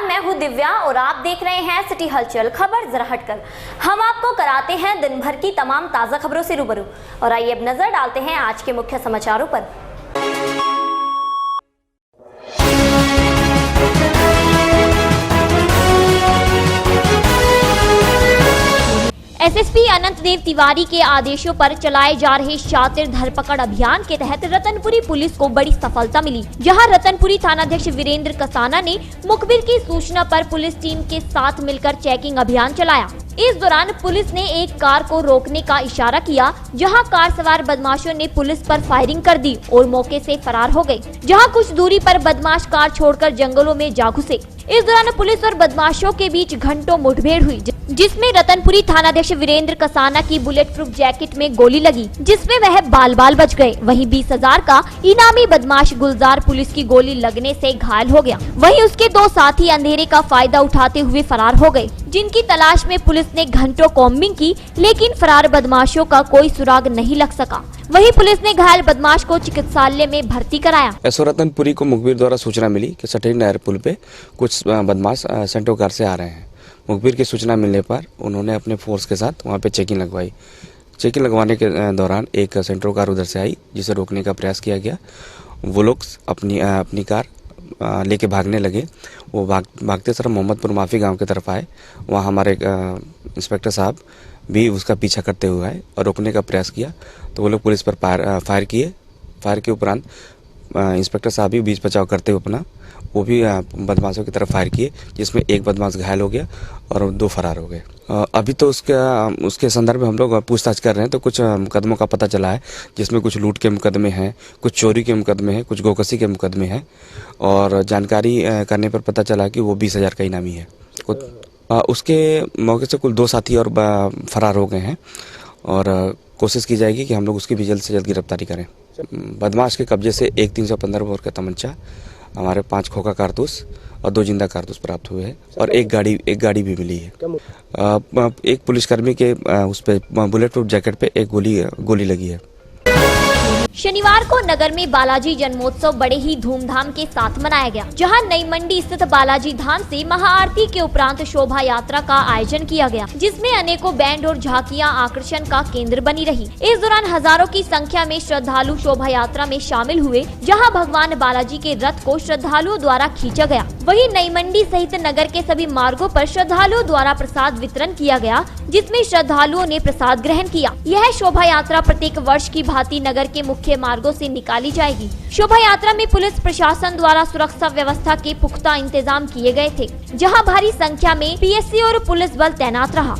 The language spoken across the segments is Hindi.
नमस्कार, मैं हूं दिव्या और आप देख रहे हैं सिटी हलचल। खबर जरा हटकर हम आपको कराते हैं दिन भर की तमाम ताज़ा खबरों से रूबरू। और आइए अब नजर डालते हैं आज के मुख्य समाचारों पर। एसएसपी अनंत देव तिवारी के आदेशों पर चलाए जा रहे शातिर धरपकड़ अभियान के तहत रतनपुरी पुलिस को बड़ी सफलता मिली, जहां रतनपुरी थानाध्यक्ष वीरेंद्र कसाना ने मुखबिर की सूचना पर पुलिस टीम के साथ मिलकर चेकिंग अभियान चलाया। इस दौरान पुलिस ने एक कार को रोकने का इशारा किया, जहां कार सवार बदमाशों ने पुलिस पर फायरिंग कर दी और मौके से फरार हो गए। जहां कुछ दूरी पर बदमाश कार छोड़कर जंगलों में जा घुसे। इस दौरान पुलिस और बदमाशों के बीच घंटों मुठभेड़ हुई, जिसमें रतनपुरी थानाध्यक्ष वीरेंद्र कसाना की बुलेट प्रूफ जैकेट में गोली लगी, जिसमें वह बाल बाल बच गए। वहीं 20,000 का इनामी बदमाश गुलजार पुलिस की गोली लगने से घायल हो गया। वहीं उसके दो साथी अंधेरे का फायदा उठाते हुए फरार हो गए, जिनकी तलाश में पुलिस ने घंटों कॉम्बिंग की, लेकिन फरार बदमाशों का कोई सुराग नहीं लग सका। वहीं पुलिस ने घायल बदमाश को चिकित्सालय में भर्ती कराया। एसओ रतनपुरी को मुखबिर द्वारा सूचना मिली कि सटेरी नहर पुल पे कुछ बदमाश सेंट्रो कार से आ रहे हैं। मुखबिर की सूचना मिलने पर उन्होंने अपने फोर्स के साथ वहां पे चेकिंग लगवाई। चेकिंग लगवाने के दौरान एक सेंट्रो कार उधर से आई, जिसे रोकने का प्रयास किया गया। वो लोग अपनी कार लेके भागने लगे। वो भागते समय मोहम्मदपुर माफी गांव की तरफ आए। वहाँ हमारे इंस्पेक्टर साहब भी उसका पीछा करते हुए आए और रोकने का प्रयास किया, तो वो लोग पुलिस पर फायर किए। फायर के उपरांत इंस्पेक्टर साहब भी बीच बचाव करते हुए अपना वो भी बदमाशों की तरफ फायर किए, जिसमें एक बदमाश घायल हो गया और 2 फरार हो गए। अभी तो उसके संदर्भ में हम लोग पूछताछ कर रहे हैं, तो कुछ मुकदमों का पता चला है, जिसमें कुछ लूट के मुकदमे हैं, कुछ चोरी के मुकदमे हैं, कुछ गोकसी के मुकदमे हैं। और जानकारी करने पर पता चला कि वो 20,000 का इनामी है। उसके मौके से कुल 2 साथी और फरार हो गए हैं और कोशिश की जाएगी कि हम लोग उसकी भी जल्द से जल्द गिरफ्तारी करें। बदमाश के कब्जे से एक 315 बोर का तमंचा, हमारे 5 खोखा कारतूस और 2 जिंदा कारतूस प्राप्त हुए हैं और एक गाड़ी भी मिली है। एक पुलिसकर्मी के उस पे बुलेट प्रूफ जैकेट पे एक गोली लगी है। शनिवार को नगर में बालाजी जन्मोत्सव बड़े ही धूमधाम के साथ मनाया गया, जहां नई मंडी स्थित बालाजी धाम से महाआरती के उपरांत शोभा यात्रा का आयोजन किया गया, जिसमें अनेकों बैंड और झांकियां आकर्षण का केंद्र बनी रही। इस दौरान हजारों की संख्या में श्रद्धालु शोभा यात्रा में शामिल हुए, जहां भगवान बालाजी के रथ को श्रद्धालुओं द्वारा खींचा गया। वहीं नई मंडी सहित नगर के सभी मार्गों पर श्रद्धालुओं द्वारा प्रसाद वितरण किया गया, जिसमें श्रद्धालुओं ने प्रसाद ग्रहण किया। यह शोभा यात्रा प्रत्येक वर्ष की भांति नगर के मुख्य मार्गों से निकाली जाएगी। शोभा यात्रा में पुलिस प्रशासन द्वारा सुरक्षा व्यवस्था के पुख्ता इंतजाम किए गए थे, जहां भारी संख्या में पीएससी और पुलिस बल तैनात रहा।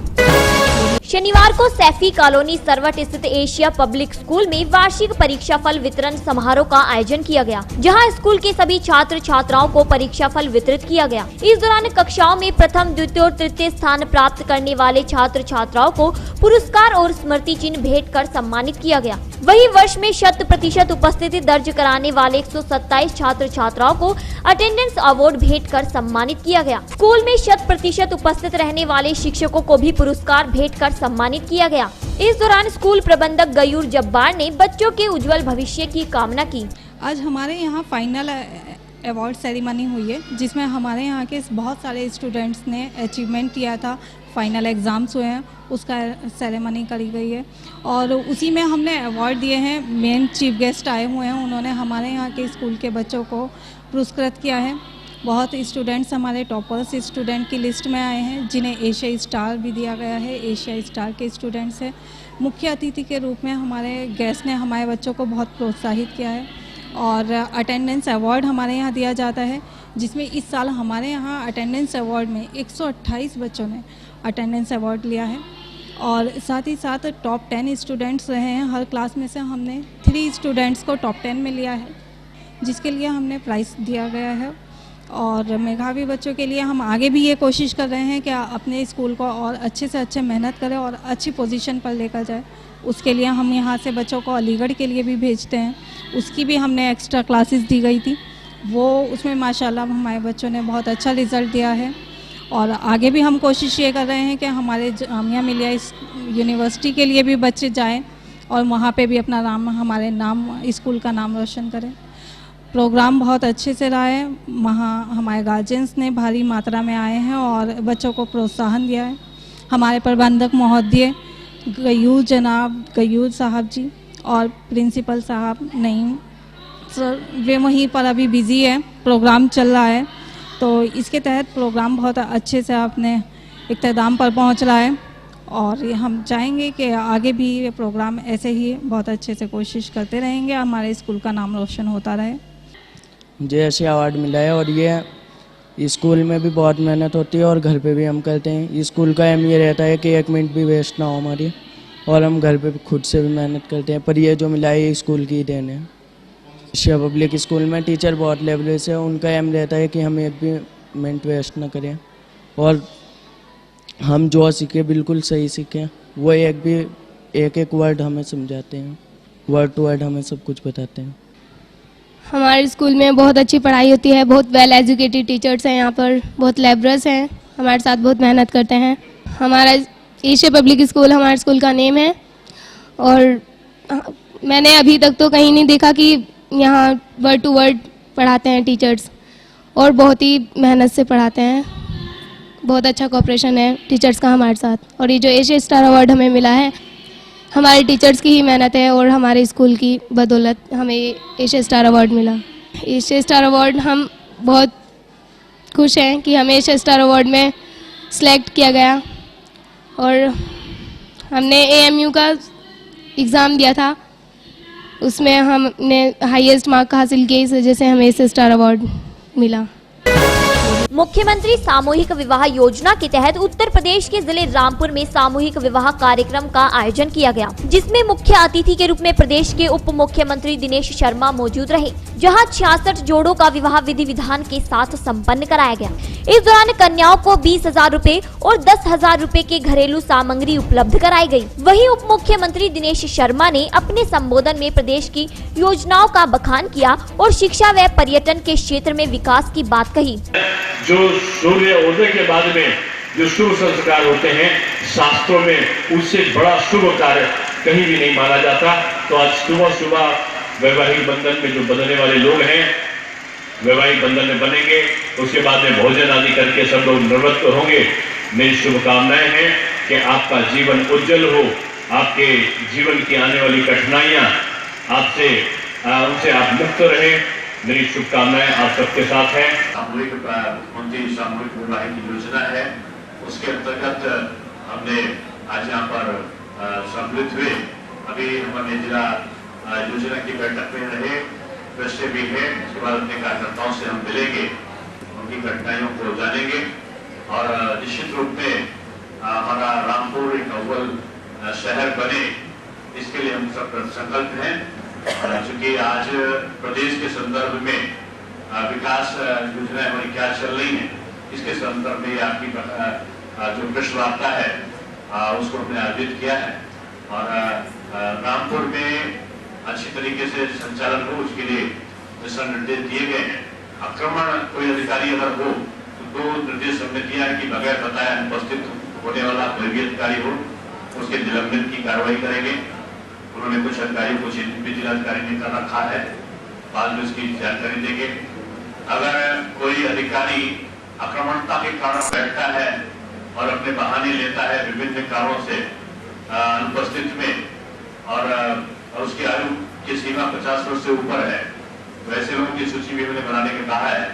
शनिवार को सैफी कॉलोनी सरवट स्थित एशिया पब्लिक स्कूल में वार्षिक परीक्षा फल वितरण समारोह का आयोजन किया गया, जहां स्कूल के सभी छात्र छात्राओं को परीक्षा फल वितरित किया गया। इस दौरान कक्षाओं में प्रथम, द्वितीय और तृतीय स्थान प्राप्त करने वाले छात्र छात्राओं को पुरस्कार और स्मृति चिन्ह भेंट कर सम्मानित किया गया। वही वर्ष में 100% उपस्थिति दर्ज कराने वाले 127 छात्र छात्राओं को अटेंडेंस अवार्ड भेंट कर सम्मानित किया गया। स्कूल में 100% उपस्थित रहने वाले शिक्षकों को भी पुरस्कार भेंट कर सम्मानित किया गया। इस दौरान स्कूल प्रबंधक गयूर जब्बार ने बच्चों के उज्जवल भविष्य की कामना की। आज हमारे यहाँ फाइनल अवार्ड सेरेमनी हुई है, जिसमें हमारे यहाँ के बहुत सारे स्टूडेंट्स ने अचीवमेंट किया था। फाइनल एग्ज़ाम्स हुए हैं, उसका सेरेमनी करी गई है और उसी में हमने अवार्ड दिए हैं। मेन चीफ गेस्ट आए हुए हैं, उन्होंने हमारे यहाँ के स्कूल के बच्चों को पुरस्कृत किया है। बहुत स्टूडेंट्स हमारे टॉपर्स स्टूडेंट की लिस्ट में आए हैं, जिन्हें एशिया स्टार भी दिया गया है। एशिया स्टार के स्टूडेंट्स हैं। मुख्य अतिथि के रूप में हमारे गेस्ट ने हमारे बच्चों को बहुत प्रोत्साहित किया है और अटेंडेंस अवार्ड हमारे यहाँ दिया जाता है, जिसमें इस साल हमारे यहाँ अटेंडेंस अवार्ड में 128 बच्चों ने अटेंडेंस अवार्ड लिया है और साथ ही साथ टॉप 10 स्टूडेंट्स रहे हैं। हर क्लास में से हमने 3 स्टूडेंट्स को टॉप 10 में लिया है, जिसके लिए हमने प्राइज़ दिया गया है। और मेधावी बच्चों के लिए हम आगे भी ये कोशिश कर रहे हैं कि अपने स्कूल को और अच्छे से अच्छे मेहनत करें और अच्छी पोजीशन पर लेकर जाए। उसके लिए हम यहाँ से बच्चों को अलीगढ़ के लिए भी भेजते हैं। उसकी भी हमने एक्स्ट्रा क्लासेस दी गई थी, वो उसमें माशाल्लाह हमारे बच्चों ने बहुत अच्छा रिज़ल्ट दिया है। और आगे भी हम कोशिश ये कर रहे हैं कि हमारे जामिया मिलिया यूनिवर्सिटी के लिए भी बच्चे जाएं और वहाँ पे भी अपना नाम, हमारे नाम, स्कूल का नाम रोशन करें। प्रोग्राम बहुत अच्छे से रहा है। वहाँ हमारे गार्जियंस ने भारी मात्रा में आए हैं और बच्चों को प्रोत्साहन दिया है। हमारे प्रबंधक महोदय गयूर साहब जी और प्रिंसिपल साहब नईम सर, वे वहीं पर अभी बिज़ी है, प्रोग्राम चल रहा है। तो इसके तहत प्रोग्राम बहुत अच्छे से अपने इख्तिताम पर पहुंच रहा है और ये हम चाहेंगे कि आगे भी ये प्रोग्राम ऐसे ही बहुत अच्छे से कोशिश करते रहेंगे, हमारे स्कूल का नाम रोशन होता रहे। मुझे ऐसे अवार्ड मिला है और ये स्कूल में भी बहुत मेहनत होती है और घर पे भी हम करते हैं। स्कूल का एम ये रहता है कि 1 मिनट भी वेस्ट ना हो हमारी, और हम घर पे भी खुद से भी मेहनत करते हैं। पर ये जो मिला है ये स्कूल की देन है। एशिया पब्लिक स्कूल में टीचर बहुत लेवल से, उनका एम रहता है कि हम 1 भी मिनट वेस्ट ना करें और हम जो सीखे बिल्कुल सही सीखें। वो एक वर्ड हमें समझाते हैं, वर्ड टू वर्ड हमें सब कुछ बताते हैं। हमारे स्कूल में बहुत अच्छी पढ़ाई होती है, बहुत वेल एजुकेटेड टीचर्स हैं यहाँ पर, बहुत लेबरर्स हैं, हमारे साथ बहुत मेहनत करते हैं। हमारा एशिया पब्लिक स्कूल हमारे स्कूल का नेम है और मैंने अभी तक तो कहीं नहीं देखा कि यहाँ वर्ड टू वर्ड पढ़ाते हैं टीचर्स, और बहुत ही मेहनत से पढ़ाते हैं। बहुत अच्छा कोऑपरेशन है टीचर्स का हमारे साथ, और ये जो एशिया स्टार अवार्ड हमें मिला है हमारे टीचर्स की ही मेहनत है और हमारे स्कूल की बदौलत हमें एशिया स्टार अवार्ड मिला। एशिया स्टार अवार्ड हम बहुत खुश हैं कि हमें एशिया स्टार अवार्ड में सिलेक्ट किया गया, और हमने AMU का एग्ज़ाम दिया था, उसमें हमने हाईएस्ट मार्क हासिल किए, इस वजह से हमें एशिया स्टार अवार्ड मिला। मुख्यमंत्री सामूहिक विवाह योजना के तहत उत्तर प्रदेश के जिले रामपुर में सामूहिक विवाह कार्यक्रम का आयोजन किया गया, जिसमें मुख्य अतिथि के रूप में प्रदेश के उप मुख्यमंत्री दिनेश शर्मा मौजूद रहे, जहां 66 जोड़ों का विवाह विधि विधान के साथ संपन्न कराया गया। इस दौरान कन्याओं को 20,000 रूपए और 10,000 रूपए के घरेलू सामग्री उपलब्ध कराई गयी। वहीं उप मुख्यमंत्री दिनेश शर्मा ने अपने संबोधन में प्रदेश की योजनाओं का बखान किया और शिक्षा व पर्यटन के क्षेत्र में विकास की बात कही। जो सूर्य उदय के बाद में जो शुभ संस्कार होते हैं शास्त्रों में, उससे बड़ा शुभ कार्य कहीं भी नहीं माना जाता। तो आज सुबह सुबह वैवाहिक बंधन में जो बंधने वाले लोग हैं वैवाहिक बंधन में बनेंगे, उसके बाद में भोजन आदि करके सब लोग निवृत्त होंगे। मेरी शुभकामनाएं हैं कि आपका जीवन उज्जवल हो, आपके जीवन की आने वाली कठिनाइयां उनसे आप मुक्त रहे। मेरी शुभकामनाएं आप सबके साथ हैं। सामूहिक मुख्यमंत्री सामूहिक विवाह की योजना है, उसके अंतर्गत हमने आज यहाँ पर सम्मिलित हुए। अभी हमारे जिला योजना की बैठक में रहे, वैसे भी है। उसके बाद अपने कार्यकर्ताओं से हम मिलेंगे, उनकी कठिनाइयों को जानेंगे और निश्चित रूप में हमारा रामपुर एक अव्वल शहर बने, इसके लिए हम सब संकल्प हैं। चूंकि आज प्रदेश के संदर्भ में विकास योजनाएं हमारी क्या चल रही हैं, इसके संदर्भ में आपकी जो प्रश्न वार्ता है उसको हमने आयोजित किया है और रामपुर में अच्छी तरीके से संचालन हो उसके लिए दिशा निर्देश दिए गए हैं। आक्रमण कोई अधिकारी अगर हो तो 2 निर्देश हमने दिया है कि बगैर बताए अनुपस्थित होने वाला कोई भी अधिकारी हो उसके निलंबन की कार्रवाई करेंगे। उन्होंने कुछ अधिकारियों को जिलाधिकारी ने कर रखा है, बाद में उसकी जानकारी देंगे। अगर कोई अधिकारी आक्रमणता के कारण बैठता है और अपने बहाने लेता है विभिन्न कारणों से अनुपस्थित में और उसकी आयु की सीमा 50 वर्ष से ऊपर है, तो ऐसे लोगों की सूची भी हमने बनाने के कहा है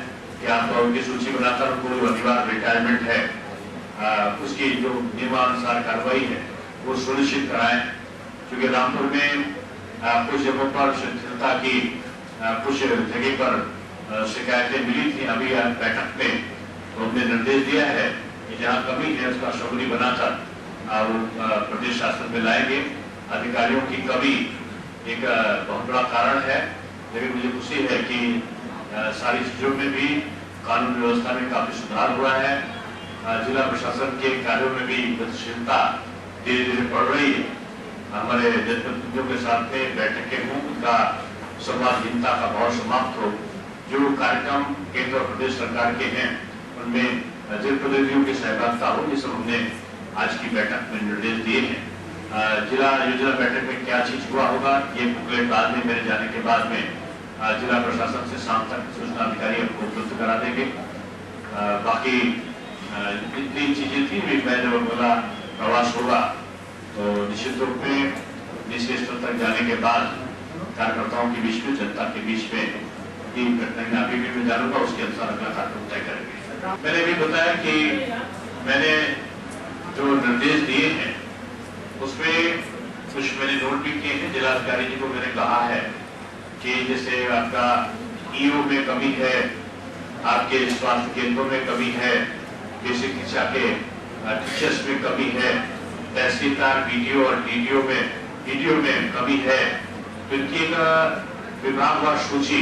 कि आप उनकी सूची बनाकर उनको अनिवार्य रिटायरमेंट है उसकी जो नियमानुसार कार्रवाई है वो सुनिश्चित कराएं। क्योंकि रामपुर में कुछ जगहों पर शिथिलता की कुछ जगह पर शिकायतें मिली थी। अभी बैठक में तो हमने निर्देश दिया है कि जहाँ कमी है उसका शबरी बनाकर वो प्रदेश शासन में लाएंगे। अधिकारियों की कमी एक बहुत बड़ा कारण है, लेकिन मुझे खुशी है कि सारी चीजों में भी कानून व्यवस्था में काफी सुधार हुआ है। जिला प्रशासन के कार्यों में भी गतिशीलता धीरे धीरे बढ़ रही है। हमारे जनप्रतिनिधियों के साथ में बैठकें हों, उनका संवादहीनता का भाव समाप्त हो। जो कार्यक्रम केंद्र और प्रदेश सरकार के हैं उनमें जनप्रतिनिधियों की सहभागिता हो, ये सब हमने आज की बैठक में निर्देश दिए हैं। जिला योजना बैठक में क्या चीज हुआ होगा ये बुकलेट बाद में मेरे जाने के बाद में जिला प्रशासन से शाम तक सूचना अधिकारी आपको उपलब्ध करा देंगे। बाकी जितनी चीजें थी भी मैं जब बोला प्रवास होगा तो निश्चित रूप में निचले स्तर तक जाने के बाद कार्यकर्ताओं के बीच में, जनता के बीच में तीन घटनाएं अभी भी मैं जानूंगा, उसके अनुसार अगला कार्यक्रम तय करेंगे। मैंने भी बताया कि मैंने जो निर्देश दिए हैं उसमें कुछ मैंने नोट भी किए हैं। जिलाधिकारी जी को मैंने कहा है कि जैसे आपका ईओ में कमी है, आपके स्वास्थ्य केंद्रों में कमी है, बेसिक शिक्षा के टीचर्स में कमी है, तहसीलदार बीडीओ और डीडीओ में कमी है, तो इनकी एक विभागवार सूची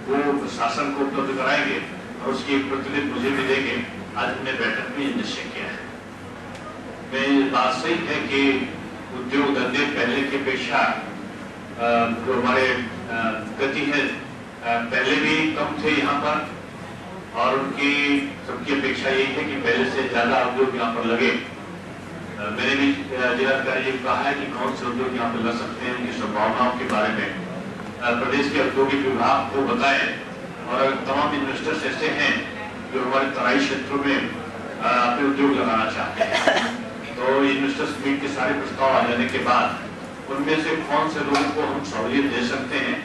वो प्रशासन को उपलब्ध कराएंगे और उसकी एक प्रतिलिपि मुझे भी देंगे। आज हमने बैठक में निश्चय किया है। मैं बात सही है कि उद्योग धंधे पहले की अपेक्षा जो हमारे गति है पहले भी कम थे यहाँ पर, और उनकी सबकी अपेक्षा यही है कि पहले से ज्यादा उद्योग यहाँ पर लगे। मैंने भी जिलाधिकारी जी को कहा है कि कौन से उद्योग यहाँ पर लग सकते हैं, उनकी संभावनाओं के बारे में प्रदेश के औद्योगिक विभाग को बताएं। और अगर तमाम इन्वेस्टर्स ऐसे हैं जो हमारे तराई क्षेत्रों में अपने उद्योग लगाना चाहते हैं, तो इन्वेस्टर्स मीट के सारे प्रस्ताव आ जाने के बाद उनमें से कौन से लोगों को हम सहूलियत दे सकते हैं,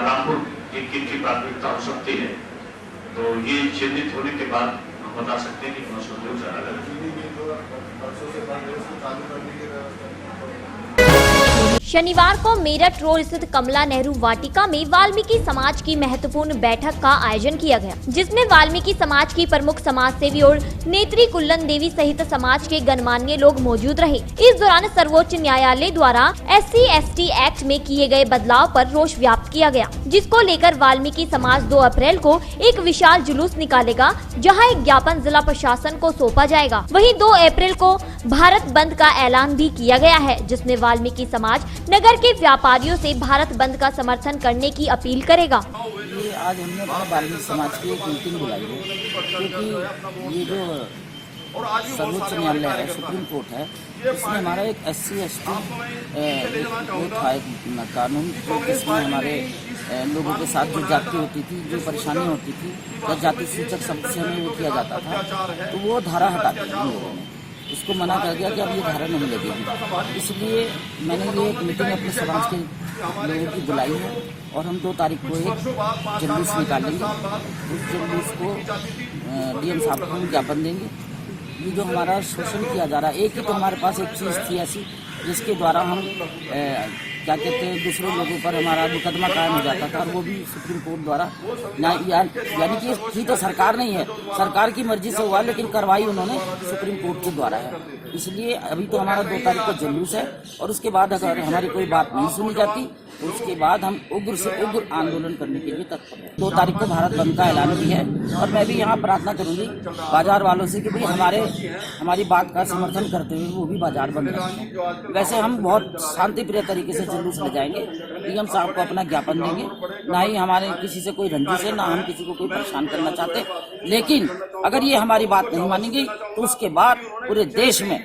रामपुर की प्राथमिकता हो सकती है, तो ये चिन्हित होने के बाद हम बता सकते हैं कि कौन सा उद्योग ज्यादा लगे। शनिवार को मेरठ रोड स्थित कमला नेहरू वाटिका में वाल्मीकि समाज की महत्वपूर्ण बैठक का आयोजन किया गया, जिसमें वाल्मीकि समाज की प्रमुख समाज सेवी और नेत्री कुल्लन देवी सहित समाज के गणमान्य लोग मौजूद रहे। इस दौरान सर्वोच्च न्यायालय द्वारा SC/ST एक्ट में किए गए बदलाव पर रोष व्यक्त किया गया, जिसको लेकर वाल्मीकि समाज 2 अप्रैल को एक विशाल जुलूस निकालेगा, जहाँ एक ज्ञापन जिला प्रशासन को सौंपा जाएगा। वहीं 2 अप्रैल को भारत बंद का ऐलान भी किया गया है, जिसमें वाल्मीकि समाज नगर के व्यापारियों से भारत बंद का समर्थन करने की अपील करेगा। ये आज हमने अपने वाल्मीकि समाज की एक मीटिंग बुलाई है, क्योंकि ये जो सर्वोच्च न्यायालय है, सुप्रीम कोर्ट है, इसमें हमारा एक SC/ST वो था एक कानून, जिसमें हमारे लोगों के साथ जो जाति होती थी, जो परेशानी होती थी, या जाति सूचक शब्द से हमें वो किया जाता था, तो वो धारा हटा दी इन लोगों ने, उसको मना कर दिया कि अब ये धारा नहीं लगेगी। इसलिए मैंने ये एक मीटिंग अपने समाज के लोगों की बुलाई है और हम 2 तारीख को एक जुलूस निकालेंगे। उस जुलूस को DM साहब को हम ज्ञापन देंगे। ये जो हमारा शोषण किया जा रहा है, एक ही तो हमारे पास एक चीज़ थी ऐसी जिसके द्वारा हम क्या कहते हैं दूसरे लोगों पर हमारा मुकदमा कायम हो जाता था, और वो भी सुप्रीम कोर्ट द्वारा यानी कि की तो सरकार नहीं है, सरकार की मर्जी से हुआ, लेकिन कार्रवाई उन्होंने सुप्रीम कोर्ट के द्वारा है। इसलिए अभी तो हमारा 2 तारीख को जुलूस है, और उसके बाद अगर हमारी कोई बात नहीं सुनी जाती तो उसके बाद हम उग्र से उग्र आंदोलन करने के लिए तत्पर हैं। 2 तारीख को भारत बंद का ऐलान भी है, और मैं भी यहाँ प्रार्थना करूंगी बाजार वालों से कि भाई हमारी बात का समर्थन करते हुए वो भी बाजार बंद रखें। वैसे हम बहुत शांतिप्रिय तरीके से जुलूस ले जाएंगे, DM साहब को अपना ज्ञापन देंगे, ना ही हमारे किसी से कोई रंजिश है, ना हम किसी को कोई परेशान करना चाहते, लेकिन अगर ये हमारी बात नहीं मानी गई तो उसके बाद पूरे देश में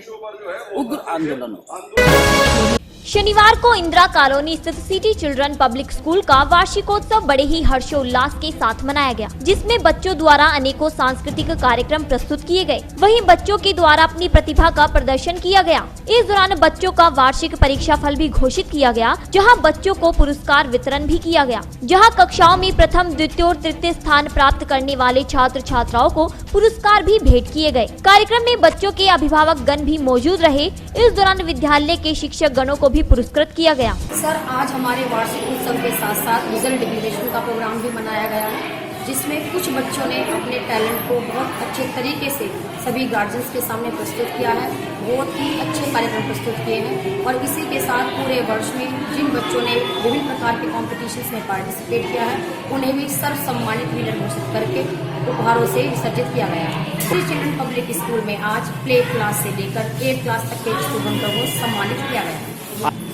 उग्र आंदोलन होगा। शनिवार को इंदिरा कॉलोनी स्थित सिटी चिल्ड्रन पब्लिक स्कूल का वार्षिकोत्सव बड़े ही हर्षोल्लास के साथ मनाया गया, जिसमें बच्चों द्वारा अनेकों सांस्कृतिक कार्यक्रम प्रस्तुत किए गए। वहीं बच्चों के द्वारा अपनी प्रतिभा का प्रदर्शन किया गया। इस दौरान बच्चों का वार्षिक परीक्षा फल भी घोषित किया गया, जहां बच्चों को पुरस्कार वितरण भी किया गया, जहां कक्षाओं में प्रथम, द्वितीय और तृतीय स्थान प्राप्त करने वाले छात्र छात्राओं को पुरस्कार भी भेंट किए गए। कार्यक्रम में बच्चों के अभिभावक गण भी मौजूद रहे। इस दौरान विद्यालय के शिक्षक गणों को भी पुरस्कृत किया गया। सर, आज हमारे वार्षिक उत्सव के साथ साथ रिजल्ट डिक्लेरेशन का प्रोग्राम भी मनाया गया है, जिसमें कुछ बच्चों ने अपने टैलेंट को बहुत अच्छे तरीके से सभी गार्जियंस के सामने प्रस्तुत किया है। बहुत ही अच्छे कार्यक्रम प्रस्तुत किए हैं, और इसी के साथ पूरे वर्ष में जिन बच्चों ने विभिन्न प्रकार के कॉम्पिटिशन्स में पार्टिसिपेट किया है, उन्हें भी सर्व सम्मानित विनर घोषित करके उपहारों से विसर्जित किया गया है। श्री चिल्ड्रन पब्लिक स्कूल में आज प्ले क्लास से लेकर 8th क्लास तक के स्टूडेंटों को सम्मानित किया गया है।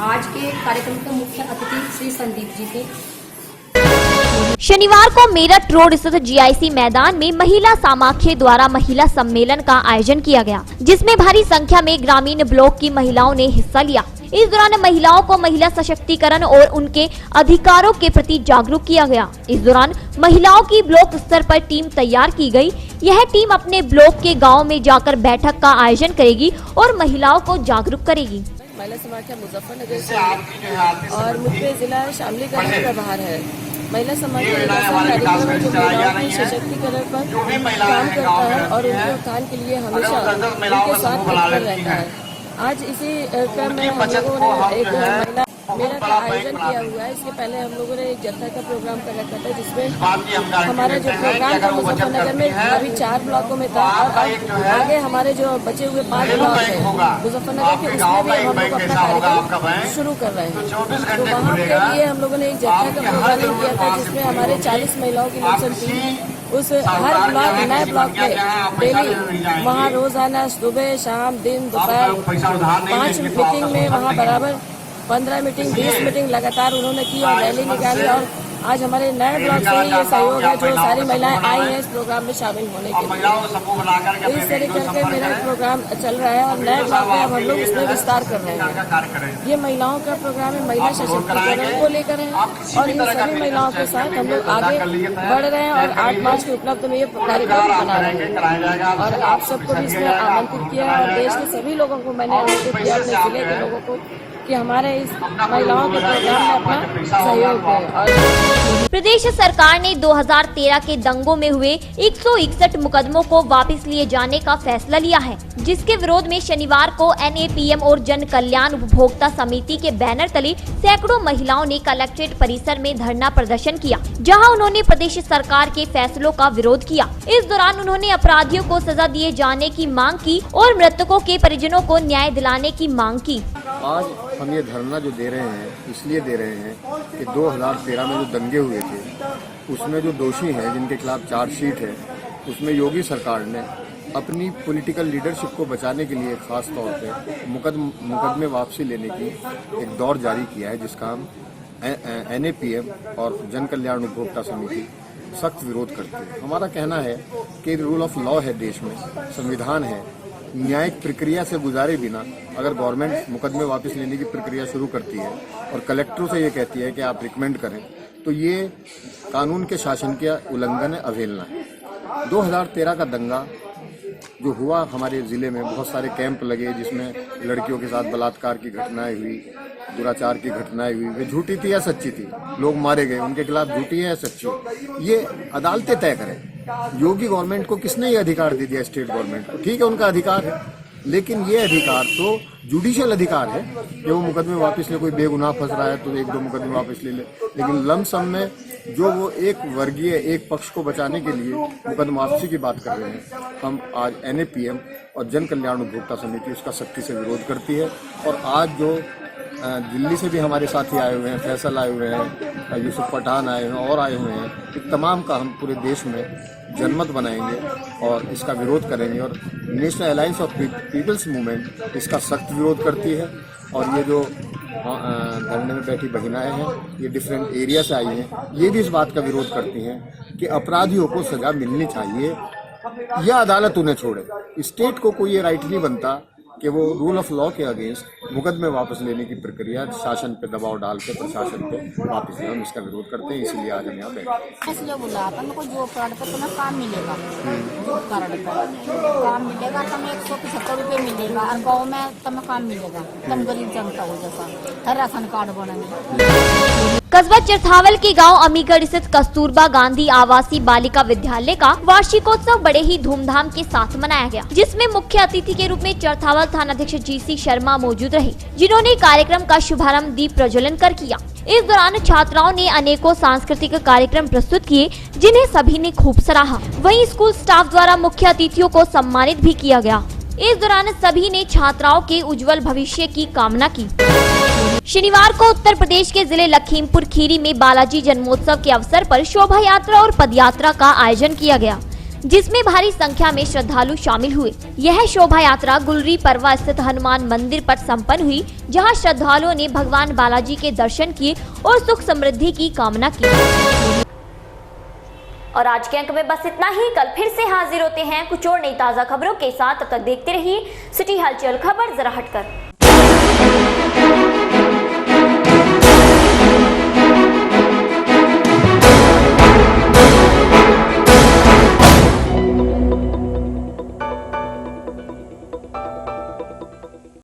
आज के कार्यक्रम के मुख्य अतिथि श्री संदीप जी थे। शनिवार को मेरठ रोड स्थित जीआईसी मैदान में महिला समाख्या द्वारा महिला सम्मेलन का आयोजन किया गया, जिसमें भारी संख्या में ग्रामीण ब्लॉक की महिलाओं ने हिस्सा लिया। इस दौरान महिलाओं को महिला सशक्तिकरण और उनके अधिकारों के प्रति जागरूक किया गया। इस दौरान महिलाओं की ब्लॉक स्तर पर टीम तैयार की गई। यह टीम अपने ब्लॉक के गाँव में जाकर बैठक का आयोजन करेगी और महिलाओं को जागरूक करेगी। महिला समाख्या मुजफ्फरनगर से और मुझ पे जिला शामली का प्रभार है। महिला समाख्या कार्यक्रम जो महिलाओं के सशक्तिकरण पर काम करता है और उनके उत्थान के लिए हमेशा उनके साथ तत्पर रहता है। आज इसी क्रम में हम लोगों ने एक महिला मेला का आयोजन किया हुआ है। इसके पहले हम लोगों ने एक जत्था का प्रोग्राम कर रखा था, जिसमें हमारा जो प्रोग्राम था मुजफ्फरनगर में अभी 4 ब्लॉकों में था और आगे हमारे जो बचे हुए 5 ब्लॉक हैं मुजफ्फरनगर के, उसमें भी हम लोग अपना कार्यक्रम शुरू कर रहे हैं। तो वहाँ के लिए हम लोगों ने एक जत्था का प्रोग्राम किया था, जिसमें हमारे 40 महिलाओं की निरीक्षण थी। उस हर ब्लॉक नए ब्लॉक में डेली वहाँ रोजाना सुबह शाम दिन दोपहर 5 मीटिंग में वहाँ बराबर 15 मीटिंग 20 मीटिंग लगातार उन्होंने की और रैली निकाली। और आज हमारे नए ब्लॉक से ये सहयोग है, जो सारी महिलाएं आई हैं इस प्रोग्राम में शामिल होने के लिए। इस तरीके से मेरा प्रोग्राम चल रहा है और नए ब्लॉक में अब हम लोग उसमें विस्तार कर रहे हैं। ये महिलाओं का प्रोग्राम है, महिला सशक्तिकरण को लेकर है और इन सभी महिलाओं के साथ हम लोग आगे बढ़ रहे हैं और 8 मार्च के उपलक्ष्य में ये कार्यक्रम बना रहे हैं। और आप सबको भी इसमें आमंत्रित किया और देश के सभी लोगों को मैंने आमंत्रित किया, अपने जिले के लोगों को, कि हमारे इस महिलाओं के प्रोग्राम में अपना सहयोग दें। प्रदेश सरकार ने 2013 के दंगों में हुए 161 मुकदमों को वापस लिए जाने का फैसला लिया है, जिसके विरोध में शनिवार को NAPM और जन कल्याण उपभोक्ता समिति के बैनर तले सैकड़ों महिलाओं ने कलेक्ट्रेट परिसर में धरना प्रदर्शन किया, जहां उन्होंने प्रदेश सरकार के फैसलों का विरोध किया। इस दौरान उन्होंने अपराधियों को सजा दिए जाने की मांग की और मृतकों के परिजनों को न्याय दिलाने की मांग की। आज हम ये धरना जो दे रहे हैं इसलिए दे रहे हैं कि 2013 में जो दंगे हुए थे उसमें जो दोषी हैं, जिनके खिलाफ चार्जशीट है, उसमें योगी सरकार ने अपनी पॉलिटिकल लीडरशिप को बचाने के लिए खास तौर पे मुकदमे वापसी लेने की एक दौर जारी किया है, जिसका हम NAPM और जन कल्याण उपभोक्ता समिति सख्त विरोध करते हैं। हमारा कहना है कि रूल ऑफ लॉ है देश में, संविधान है, न्यायिक प्रक्रिया से गुजारे बिना अगर गवर्नमेंट मुकदमे वापस लेने की प्रक्रिया शुरू करती है और कलेक्टरों से ये कहती है कि आप रिकमेंड करें, तो ये कानून के शासन का उल्लंघन है, अवहेलना है। 2013 का दंगा जो हुआ हमारे ज़िले में, बहुत सारे कैंप लगे जिसमें लड़कियों के साथ बलात्कार की घटनाएं हुई, दुराचार की घटनाएं हुई। वे झूठी थी या सच्ची थी? लोग मारे गए, उनके खिलाफ झूठी है या सच्ची? ये अदालतें तय करें। योगी गवर्नमेंट को किसने ये अधिकार दे दिया? स्टेट गवर्नमेंट को। ठीक है, उनका अधिकार है, लेकिन ये अधिकार तो जुडिशियल अधिकार है कि वो मुकदमे वापस ले। कोई बेगुनाह फंस रहा है तो 1-2 मुकदमे वापस ले ले, लेकिन लमसम में जो वो एक वर्गीय एक पक्ष को बचाने के लिए मुकदमा वापसी की बात कर रहे हैं, हम आज NAPM और जन कल्याण उपभोक्ता समिति उसका सख्ती से विरोध करती है। और आज जो दिल्ली से भी हमारे साथी आए हुए हैं, फैसल आए हुए हैं, यूसुफ पठान आए हुए हैं और आए हुए हैं, इन तमाम का हम पूरे देश में जनमत बनाएंगे और इसका विरोध करेंगे। और national alliance of people's movement इसका सख्त विरोध करती है। और ये जो धरने में बैठी महिलाएं हैं, ये डिफरेंट एरिया से आई हैं, ये भी इस बात का विरोध करती हैं कि अपराधियों को सजा मिलनी चाहिए या अदालत उन्हें छोड़े। स्टेट को कोई ये राइट नहीं बनता कि वो रूल ऑफ लॉ के अगेंस्ट मुकदमे वापस लेने की प्रक्रिया शासन पे दबाव डाल के प्रशासन पे वापस ले। हम इसका विरोध करते हैं, इसीलिए आज हम यहाँ बैठे। इसलिए बोला तुमको जो कार्ड पर तुम्हें काम मिलेगा, जो कार्ड पर काम मिलेगा, तुम्हें 175 रुपये मिलेगा और गाँव में तुम्हें काम मिलेगा। तुम गरीब जनता हो जैसा राशन कार्ड बनेंगे। कस्बा चरथावल के गांव अमीगढ़ स्थित कस्तूरबा गांधी आवासीय बालिका विद्यालय का वार्षिकोत्सव बड़े ही धूमधाम के साथ मनाया गया, जिसमें मुख्य अतिथि के रूप में चरथावल थानाध्यक्ष GC शर्मा मौजूद रहे, जिन्होंने कार्यक्रम का शुभारंभ दीप प्रज्वलन कर किया। इस दौरान छात्राओं ने अनेकों सांस्कृतिक कार्यक्रम प्रस्तुत किए, जिन्हें सभी ने खूब सराहा। वहीं स्कूल स्टाफ द्वारा मुख्य अतिथियों को सम्मानित भी किया गया। इस दौरान सभी ने छात्राओं के उज्जवल भविष्य की कामना की। शनिवार को उत्तर प्रदेश के जिले लखीमपुर खीरी में बालाजी जन्मोत्सव के अवसर पर शोभा यात्रा और पदयात्रा का आयोजन किया गया, जिसमें भारी संख्या में श्रद्धालु शामिल हुए। यह शोभा यात्रा गुलरी परवा स्थित हनुमान मंदिर पर संपन्न हुई, जहां श्रद्धालुओं ने भगवान बालाजी के दर्शन किए और सुख समृद्धि की कामना की। और आज के अंक में बस इतना ही। कल फिर से हाजिर होते हैं कुछ और नई ताज़ा खबरों के साथ। तब तक देखते रहिए सिटी हलचल, खबर जरा हटकर।